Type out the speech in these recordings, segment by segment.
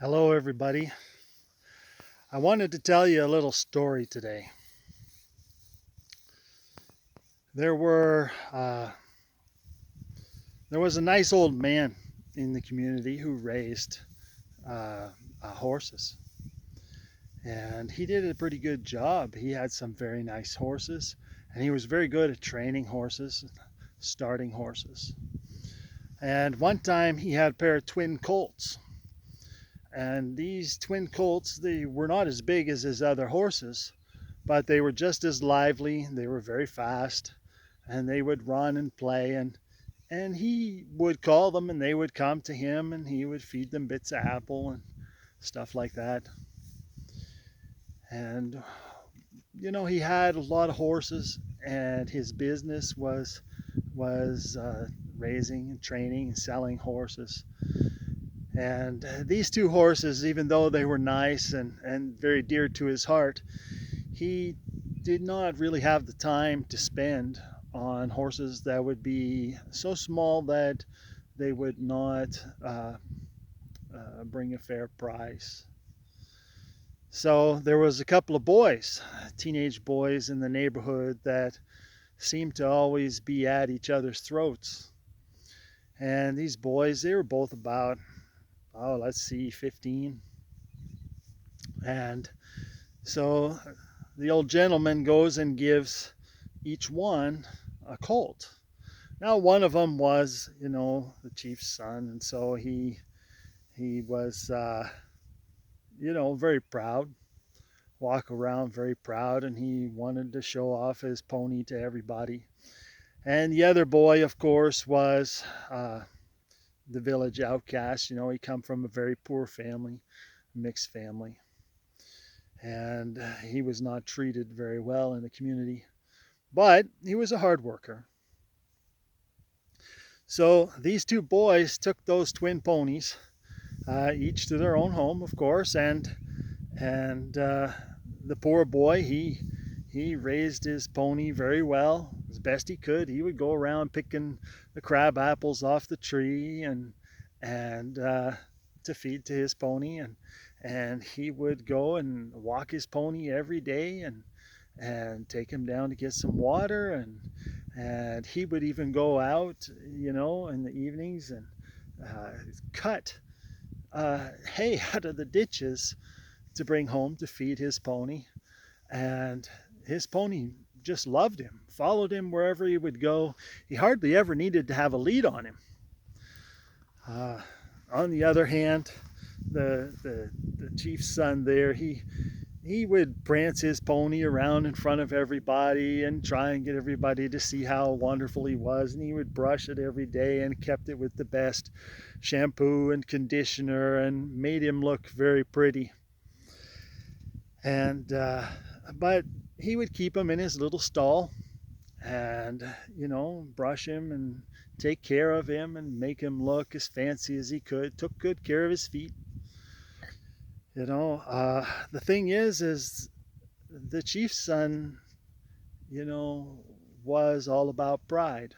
Hello, everybody. I wanted to tell you a little story today. There were there was a nice old man in the community who raised horses, and he did a pretty good job. He had some very nice horses, and he was very good at training horses, starting horses. And one time he had a pair of twin colts, and these twin colts they were not as big as his other horses, but they were just as lively. They were very fast, and they would run and play, and he would call them and they would come to him and he would feed them bits of apple and stuff like that. And he had a lot of horses, and his business was raising and training and selling horses. And these two horses, even though they were nice and very dear to his heart, he did not really have the time to spend on horses that would be so small that they would not bring a fair price. So there was a couple of boys, teenage boys in the neighborhood that seemed to always be at each other's throats. And these boys, they were both about, let's see, 15. And so the old gentleman goes and gives each one a colt. Now, one of them was, the chief's son, and so he was, very proud, walk around very proud, and he wanted to show off his pony to everybody. And the other boy, of course, was the village outcast. He come from a very poor family, mixed family, and he was not treated very well in the community. But he was a hard worker. So these two boys took those twin ponies, each to their own home, of course, and the poor boy he raised his pony very well, as best he could. He would go around picking the crab apples off the tree and to feed to his pony, and he would go and walk his pony every day and take him down to get some water, and he would even go out, in the evenings and cut hay out of the ditches to bring home to feed his pony. And his pony just loved him, followed him wherever he would go. He hardly ever needed to have a lead on him. Uh, on the other hand, the chief's son there, he would prance his pony around in front of everybody and try and get everybody to see how wonderful he was. And he would brush it every day and kept it with the best shampoo and conditioner and made him look very pretty. And but he would keep him in his little stall and brush him and take care of him and make him look as fancy as he could. Took good care of his feet. The thing is the chief's son, you know, was all about pride.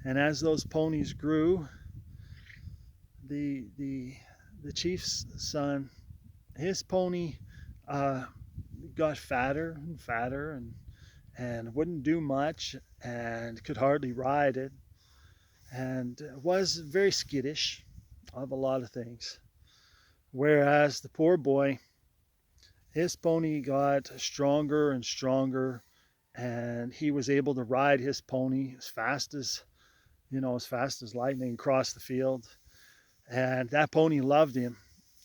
And as those ponies grew, the the the chief's son, his pony got fatter and fatter and wouldn't do much and could hardly ride it and was very skittish of a lot of things. Whereas the poor boy, his pony got stronger and stronger, and he was able to ride his pony as fast as lightning across the field. And that pony loved him.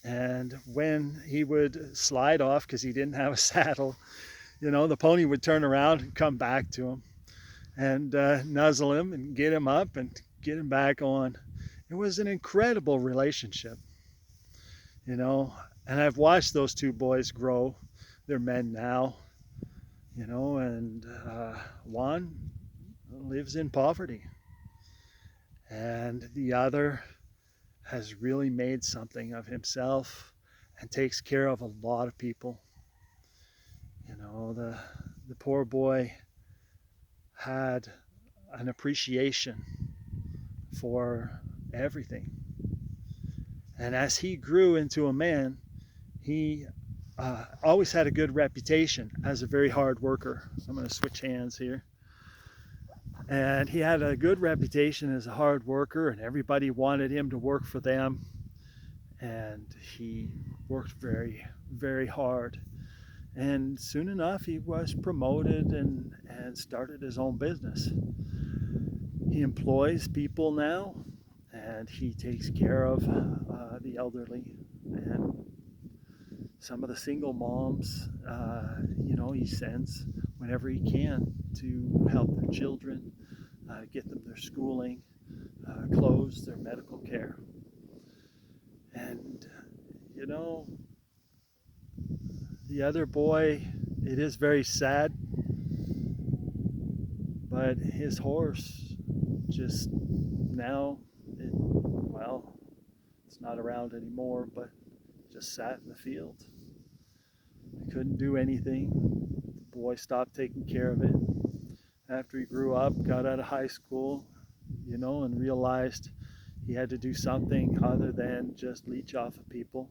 And when he would slide off because he didn't have a saddle, the pony would turn around and come back to him and nuzzle him and get him up and get him back on. It was an incredible relationship, and I've watched those two boys grow. They're men now, and one lives in poverty, and the other has really made something of himself and takes care of a lot of people. The poor boy had an appreciation for everything. And as he grew into a man, he always had a good reputation as a very hard worker. So I'm going to switch hands here. And he had a good reputation as a hard worker, and everybody wanted him to work for them. And he worked very, very hard. And soon enough, he was promoted and started his own business. He employs people now, and he takes care of the elderly and some of the single moms. He sends whenever he can to help their children, get them their schooling, clothes, their medical care. And, the other boy, it is very sad, but his horse just now, it's not around anymore, but just sat in the field. He couldn't do anything. The boy stopped taking care of it after he grew up, got out of high school, and realized he had to do something other than just leech off of people.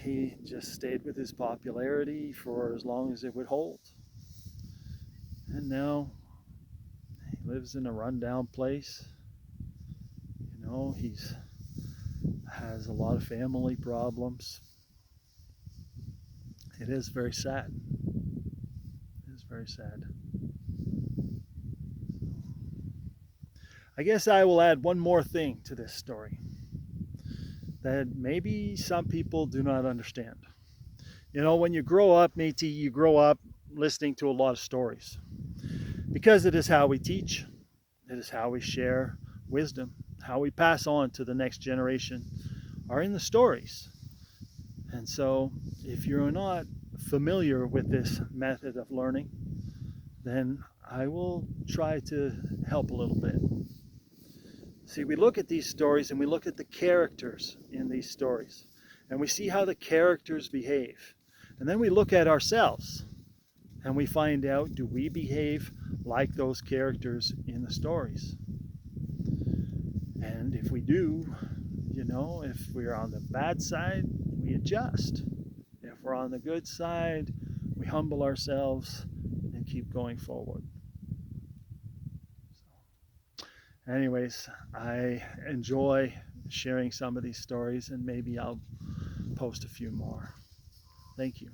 He just stayed with his popularity for as long as it would hold. And now he lives in a rundown place. He has a lot of family problems. It is very sad. It is very sad. I guess I will add one more thing to this story that maybe some people do not understand. When you grow up, Métis, you grow up listening to a lot of stories because it is how we teach. It is how we share wisdom, how we pass on to the next generation are in the stories. And so if you're not familiar with this method of learning, then I will try to help a little bit. See, we look at these stories and we look at the characters in these stories, and we see how the characters behave. And then we look at ourselves and we find out, do we behave like those characters in the stories? And if we do, if we're on the bad side, we adjust. If we're on the good side, we humble ourselves and keep going forward. Anyways, I enjoy sharing some of these stories, and maybe I'll post a few more. Thank you.